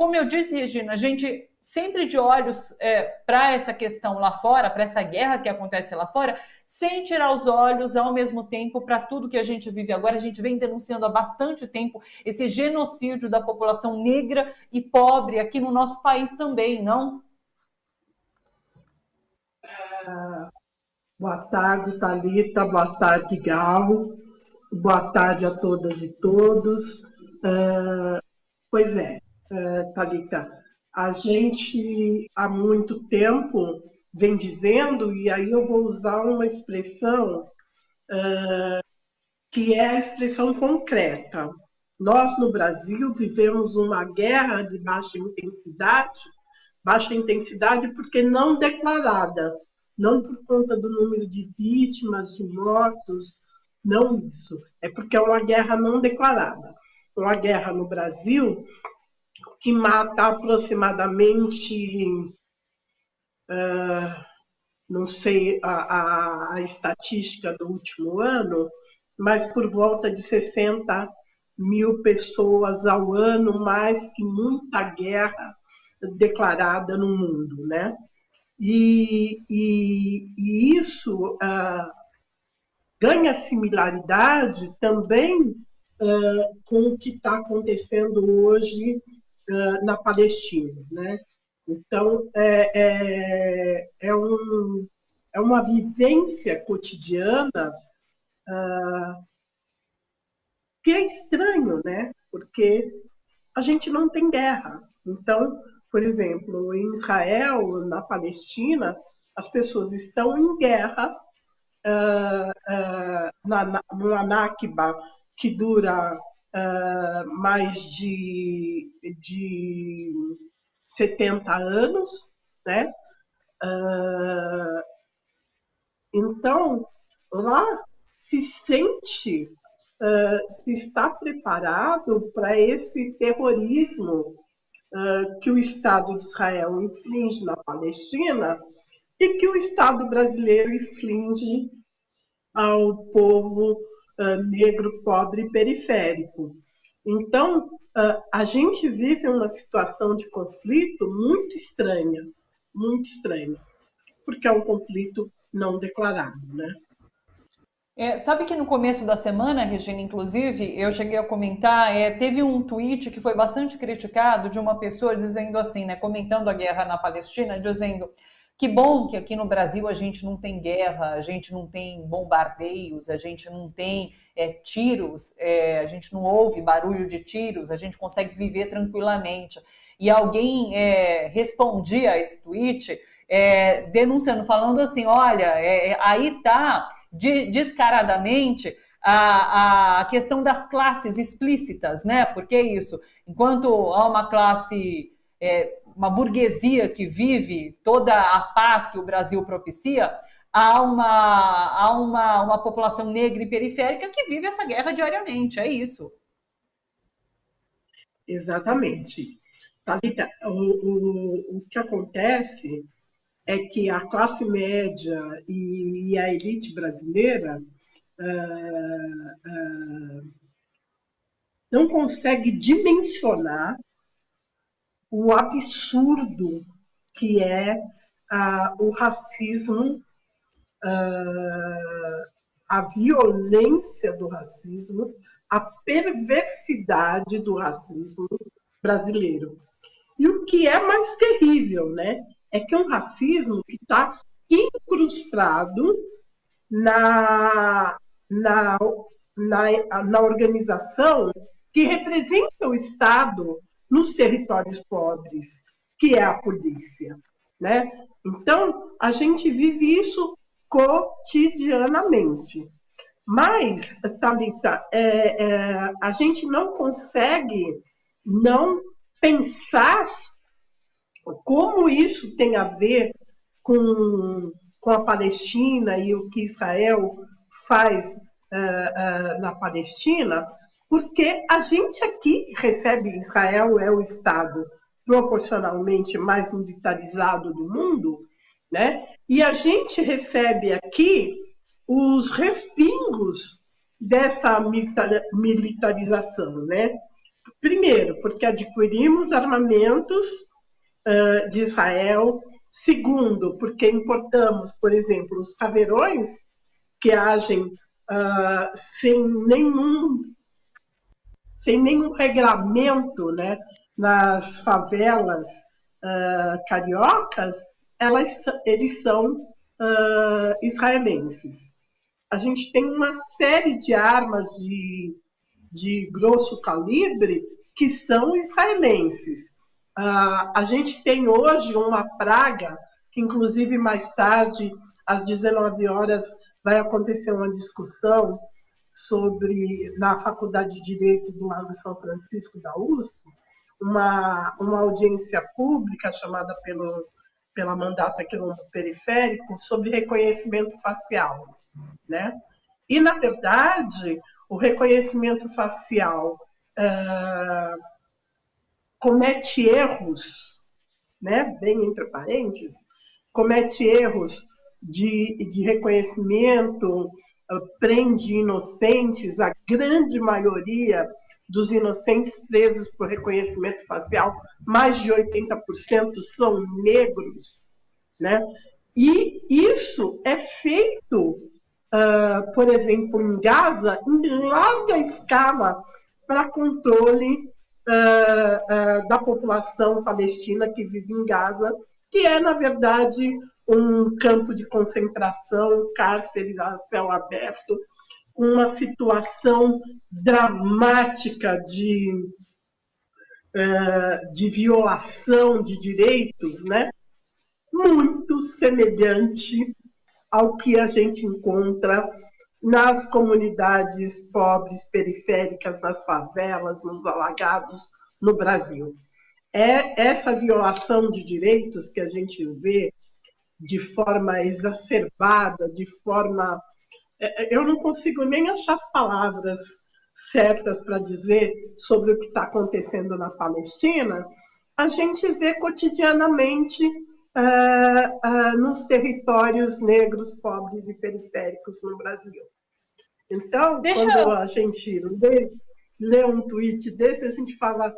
como eu disse, Regina, a gente sempre de olhos para essa questão lá fora, para essa guerra que acontece lá fora, sem tirar os olhos ao mesmo tempo para tudo que a gente vive agora. A gente vem denunciando há bastante tempo esse genocídio da população negra e pobre aqui no nosso país também, não? Boa tarde, Thalita. Boa tarde, Gal. Boa tarde a todas e todos. Pois é, Thalita, a gente há muito tempo vem dizendo, e aí eu vou usar uma expressão que é a expressão concreta. Nós, no Brasil, vivemos uma guerra de baixa intensidade porque não declarada, não por conta do número de vítimas, de mortos, não isso. É porque é uma guerra não declarada. Uma guerra no Brasil que mata aproximadamente, não sei a estatística do último ano, mas por volta de 60 mil pessoas ao ano, mais que muita guerra declarada no mundo, né? E isso ganha similaridade também com o que está acontecendo hoje na Palestina, né? Então, é uma vivência cotidiana que é estranho, né? Porque a gente não tem guerra. Então, por exemplo, em Israel, na Palestina, as pessoas estão em guerra numa Nakba que dura mais de 70 anos, né? Então, lá se está preparado para esse terrorismo que o Estado de Israel inflige na Palestina e que o Estado brasileiro inflige ao povo negro, pobre e periférico. Então, a gente vive uma situação de conflito muito estranha, porque é um conflito não declarado, né? Sabe que no começo da semana, Regina, inclusive, eu cheguei a comentar, teve um tweet que foi bastante criticado de uma pessoa dizendo assim, né, comentando a guerra na Palestina, dizendo que bom que aqui no Brasil a gente não tem guerra, a gente não tem bombardeios, a gente não tem tiros, a gente não ouve barulho de tiros, a gente consegue viver tranquilamente. E alguém respondia a esse tweet denunciando, falando assim, olha, aí está descaradamente a questão das classes explícitas, né? Porque é isso, enquanto há uma classe, uma burguesia que vive toda a paz que o Brasil propicia, há uma população negra e periférica que vive essa guerra diariamente, é isso. Exatamente. Thalita, o que acontece é que a classe média e a elite brasileira não consegue dimensionar o absurdo que é o racismo, a violência do racismo, a perversidade do racismo brasileiro. E o que é mais terrível, né? É que é um racismo que está incrustado na organização que representa o Estado nos territórios pobres, que é a polícia, né? Então, a gente vive isso cotidianamente. Mas, Thalita, a gente não consegue não pensar como isso tem a ver com a Palestina e o que Israel faz na Palestina, porque a gente aqui recebe, Israel é o Estado proporcionalmente mais militarizado do mundo, né? E a gente recebe aqui os respingos dessa militarização, né? Primeiro, porque adquirimos armamentos de Israel. Segundo, porque importamos, por exemplo, os caveirões que agem sem nenhum regramento, né, nas favelas cariocas, eles são israelenses. A gente tem uma série de armas de grosso calibre que são israelenses. A gente tem hoje uma praga, que inclusive mais tarde, às 19 horas, vai acontecer uma discussão na Faculdade de Direito do Largo São Francisco da USP, uma audiência pública chamada pela Mandata Quilombo Periférico sobre reconhecimento facial, né? E, na verdade, o reconhecimento facial comete erros, né, bem entre parênteses, comete erros de reconhecimento, prende inocentes, a grande maioria dos inocentes presos por reconhecimento facial, mais de 80% são negros, né? E isso é feito, por exemplo, em Gaza, em larga escala, para controle da população palestina que vive em Gaza, que é, na verdade, um campo de concentração, cárcere a céu aberto, com uma situação dramática de violação de direitos, né? Muito semelhante ao que a gente encontra nas comunidades pobres, periféricas, nas favelas, nos alagados, no Brasil. É essa violação de direitos que a gente vê de forma exacerbada, de forma... Eu não consigo nem achar as palavras certas para dizer sobre o que está acontecendo na Palestina, a gente vê cotidianamente nos territórios negros, pobres e periféricos no Brasil. Então, quando a gente lê um tweet desse, a gente fala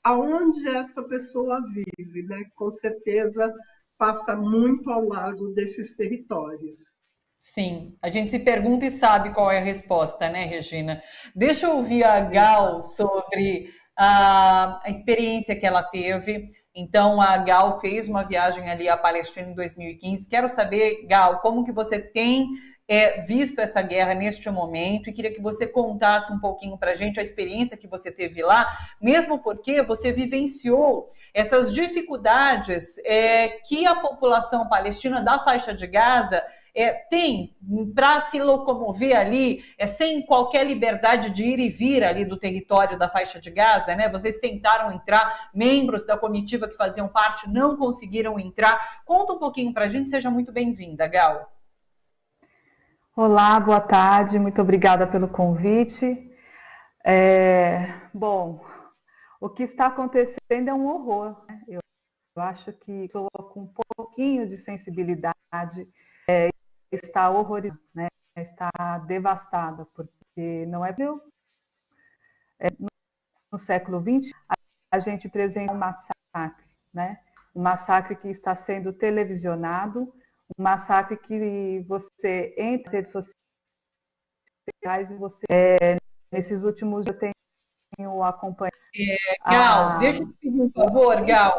aonde essa pessoa vive, né? Com certeza passa muito ao largo desses territórios. Sim, a gente se pergunta e sabe qual é a resposta, né, Regina? Deixa eu ouvir a Gal sobre a experiência que ela teve. Então, a Gal fez uma viagem ali à Palestina em 2015. Quero saber, Gal, como que você tem visto essa guerra neste momento, e queria que você contasse um pouquinho para a gente a experiência que você teve lá, mesmo porque você vivenciou essas dificuldades que a população palestina da faixa de Gaza tem para se locomover ali, sem qualquer liberdade de ir e vir ali do território da faixa de Gaza, né? Vocês tentaram entrar, membros da comitiva que faziam parte não conseguiram entrar. Conta um pouquinho para a gente, seja muito bem-vinda, Gal. Olá, boa tarde, muito obrigada pelo convite. Bom, o que está acontecendo é um horror, né? Eu acho que pessoa com um pouquinho de sensibilidade está horrorizada, né? Está devastada, porque não é no século XX a gente apresenta um massacre, né? Um massacre que está sendo televisionado, um massacre que você entra nas redes sociais e você nesses últimos dias eu tenho acompanhado. Gal, deixa eu te pedir um favor, Gal.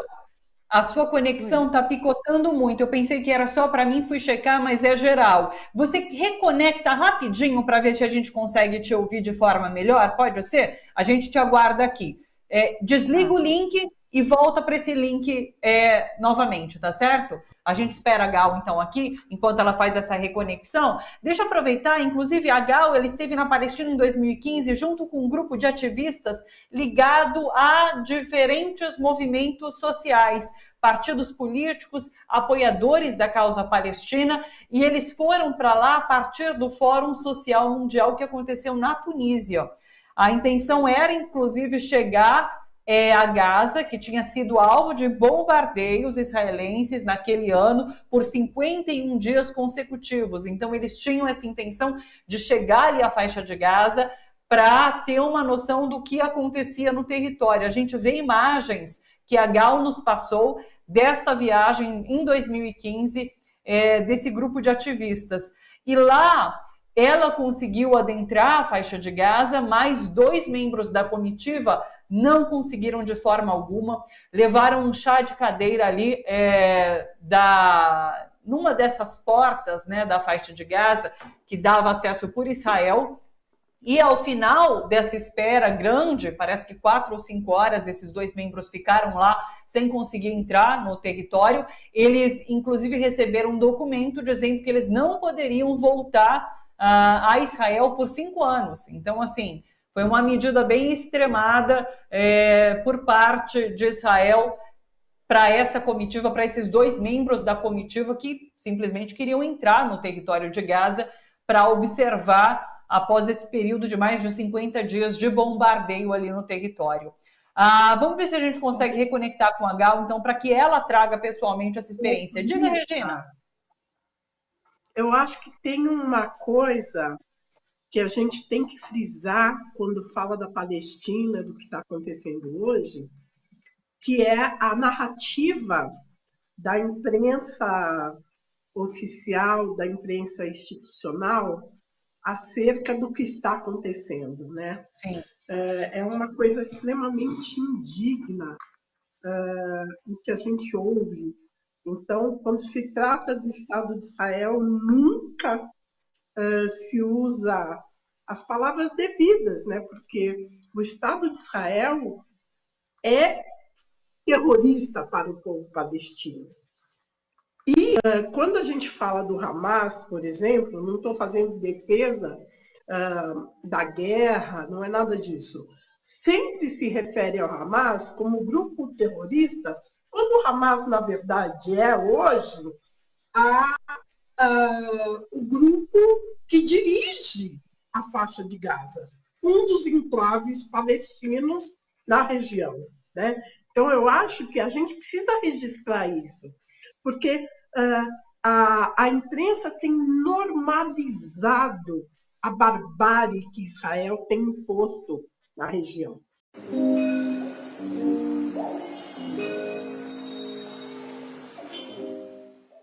A sua conexão está picotando muito. Eu pensei que era só para mim, fui checar, mas é geral. Você reconecta rapidinho para ver se a gente consegue te ouvir de forma melhor? Pode ser? A gente te aguarda aqui. Desliga o link e volta para esse link novamente, tá certo? A gente espera a Gal, então, aqui, enquanto ela faz essa reconexão. Deixa eu aproveitar, inclusive, a Gal, ela esteve na Palestina em 2015, junto com um grupo de ativistas ligado a diferentes movimentos sociais, partidos políticos, apoiadores da causa palestina, e eles foram para lá a partir do Fórum Social Mundial que aconteceu na Tunísia. A intenção era, inclusive, chegar a Gaza, que tinha sido alvo de bombardeios israelenses naquele ano por 51 dias consecutivos. Então, eles tinham essa intenção de chegar ali à faixa de Gaza para ter uma noção do que acontecia no território. A gente vê imagens que a Gal nos passou desta viagem em 2015, desse grupo de ativistas. E lá ela conseguiu adentrar a faixa de Gaza, mas 2 membros da comitiva não conseguiram de forma alguma, levaram um chá de cadeira ali numa dessas portas, né, da faixa de Gaza, que dava acesso por Israel. E ao final dessa espera grande, parece que 4 ou 5 horas, esses 2 membros ficaram lá sem conseguir entrar no território. Eles, inclusive, receberam um documento dizendo que eles não poderiam voltar a Israel por 5 anos. Então, assim, foi uma medida bem extremada por parte de Israel para essa comitiva, para esses 2 membros da comitiva que simplesmente queriam entrar no território de Gaza para observar após esse período de mais de 50 dias de bombardeio ali no território. Vamos ver se a gente consegue reconectar com a Gal, então, para que ela traga pessoalmente essa experiência. Diga, Regina. Eu acho que tem uma coisa que a gente tem que frisar quando fala da Palestina, do que está acontecendo hoje, que é a narrativa da imprensa oficial, da imprensa institucional, acerca do que está acontecendo, né? Sim. É uma coisa extremamente indigna o que a gente ouve. Então, quando se trata do Estado de Israel, nunca se usa as palavras devidas, né? Porque o Estado de Israel é terrorista para o povo palestino. E quando a gente fala do Hamas, por exemplo, não estou fazendo defesa da guerra, não é nada disso. Sempre se refere ao Hamas como grupo terrorista, quando o Hamas, na verdade, é hoje o grupo que dirige a faixa de Gaza, um dos enclaves palestinos na região, né? Então, eu acho que a gente precisa registrar isso, porque a imprensa tem normalizado a barbárie que Israel tem imposto na região.